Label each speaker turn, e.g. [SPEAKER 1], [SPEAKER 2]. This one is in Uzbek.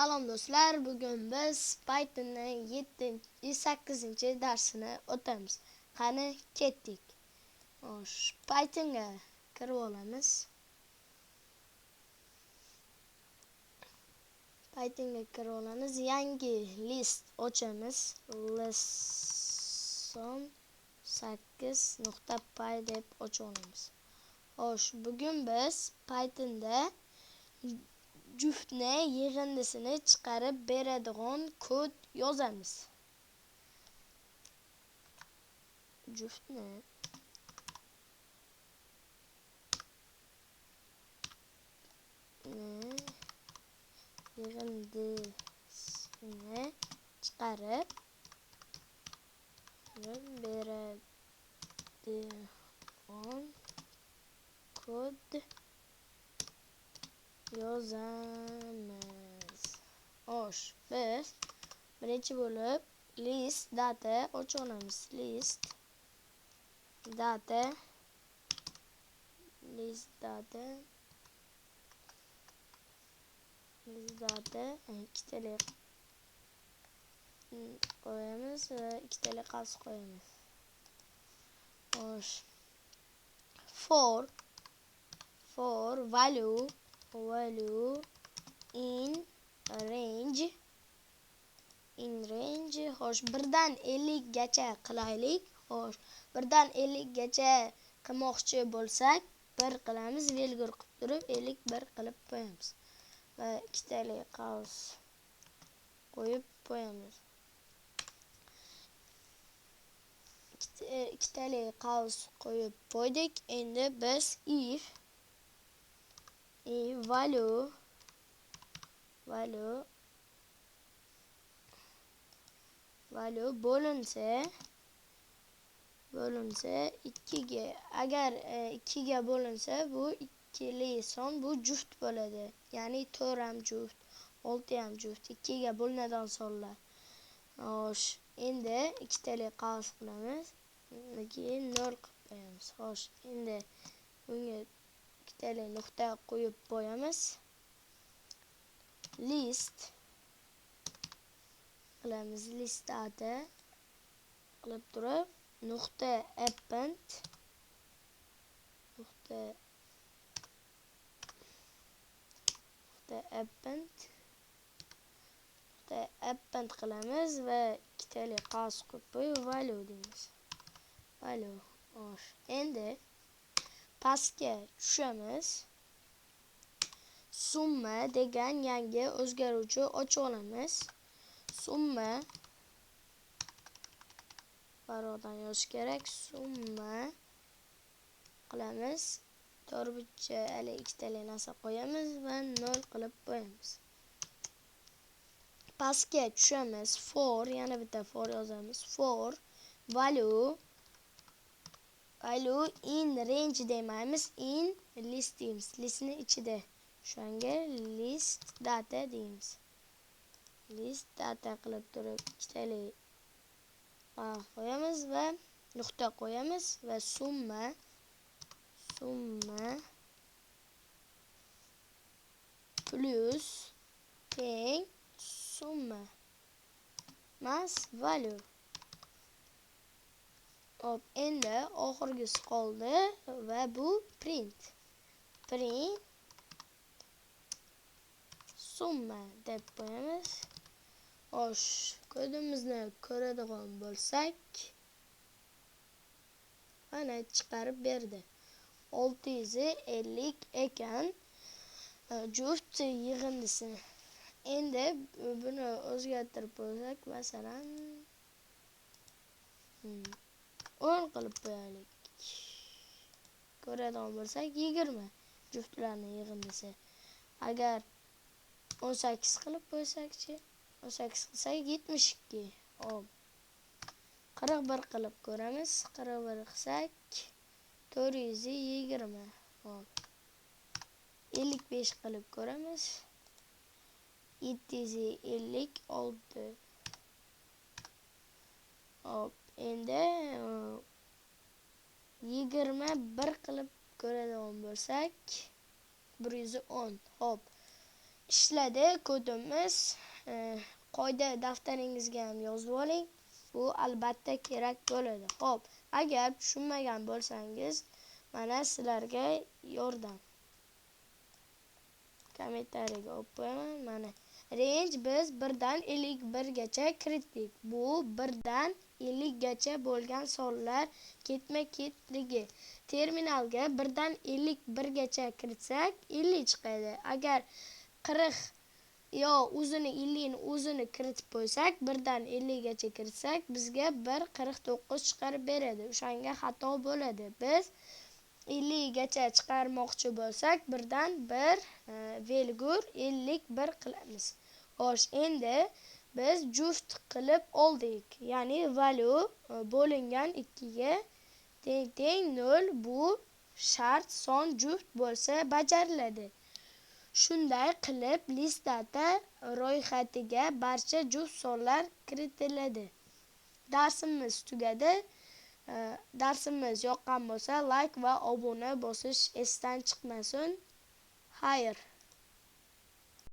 [SPEAKER 1] Salom do'stlar, bugun biz Pythonning 8-darsini o'tamiz. Qani ketdik. Pythonga kirib olamiz. Yangi list ochamiz. lesson8.py deb ocha olamiz. Bugun biz Pythonda juftni yig'indisini chiqarib beradigan kod yozamiz. Juftni yig'indisini chiqarib beradigan kod yozamiz. Biz birinchi bo'lib list data ocha olamiz. List data ikkitali qo'yamiz va ikkitali qavs qo'yamiz. For value in range. Birdan 50 gacha qilaylik. 1dan 50 gacha qilmoqchi bo'lsak, 1 qilamiz, velgur qilib turib 51 qilib qo'yamiz va ikkitali qavs qo'yib qo'yamiz. Ikkitali qavs qo'yib qo'ydik. Endi biz if value bo'linsa 2 ga, agar 2 ga bo'linsa bu ikkili son, bu juft bo'ladi. Ya'ni 4 ham juft, 6 ham juft, 2 ga bo'linadigan sonlar. Endi ikkitali qavs qilamiz. Keyin 0 qilib qo'yamiz. Endi bunga ikkitali nuqta qo'yib qo'yamiz. List qilamiz. List data qilib turib nuqta append qilamiz va ikkitali qavs qo'yib value deymiz. Endi pastga tushamiz. Summa degan yangi o'zgaruvchi ocha olamiz. Summa barodan yozish kerak. Summa qilamiz. To'rtburchak ikkitali narsa qo'yamiz va 0 qilib qo'yamiz. Pastga tushamiz. For, yana bitta for yozamiz. For value in range demaymiz, in list deymiz. Listni ichida. Shunga list data deymiz. List data qilib turib ikkitali qo'yamiz va nuqta qo'yamiz va summa plus teng summa mas value. Endi oxirgisi qoldi va bu print summa deb qo'yamiz. Kodimizni ko'radigan bo'lsak, mana chiqarib berdi. 650 ekan juft yig'indisi. Endi buni o'zgartirib qo'ysak, masalan 10 qilib qo'yaylik. Ko'radigan bo'lsak 20 juftlarning yig'indisi. Agar 18 qilib qo'ysak-chi? 18 qilsak 72. 41 qilib ko'ramiz. 41 qilsak 420. 55 qilib ko'ramiz. 756. Endi 21 qilib ko'radigan bo'lsak 110. Ishladi, kodimiz. Qoida daftaringizga ham yozib oling. Bu albatta kerak bo'ladi. Xo'p, agar tushunmagan bo'lsangiz, mana sizlarga yordam. Kommentariyaga olib qo'yaman. Mana range biz 1 dan 51 gacha kiritdik. Bu 1 dan 50 gacha bo'lgan sonlar ketma-ketligi. Terminalga 1 dan 51 gacha kiritsak 50 chiqadi. Agar 40 yo o'zini 50 ni o'zini kiritib qo'ysak, 1 dan 50 gacha kiritsak, bizga 1.49 chiqarib beradi. O'shanga xato bo'ladi. Biz 50 gacha chiqarmoqchi bo'lsak, 1 dan 1,51 qilamiz. Xo'sh, endi biz juft qilib oldik. Ya'ni value bo'lingan 2 ga teng 0 bu shart son juft bo'lsa bajariladi. Shunday qilib list data ro'yxatiga barcha juft sonlar kiritiladi. Darsimiz tugadi. Darsimiz yoqqan bo'lsa, like va obuna bosish esdan chiqmasin. Xayr.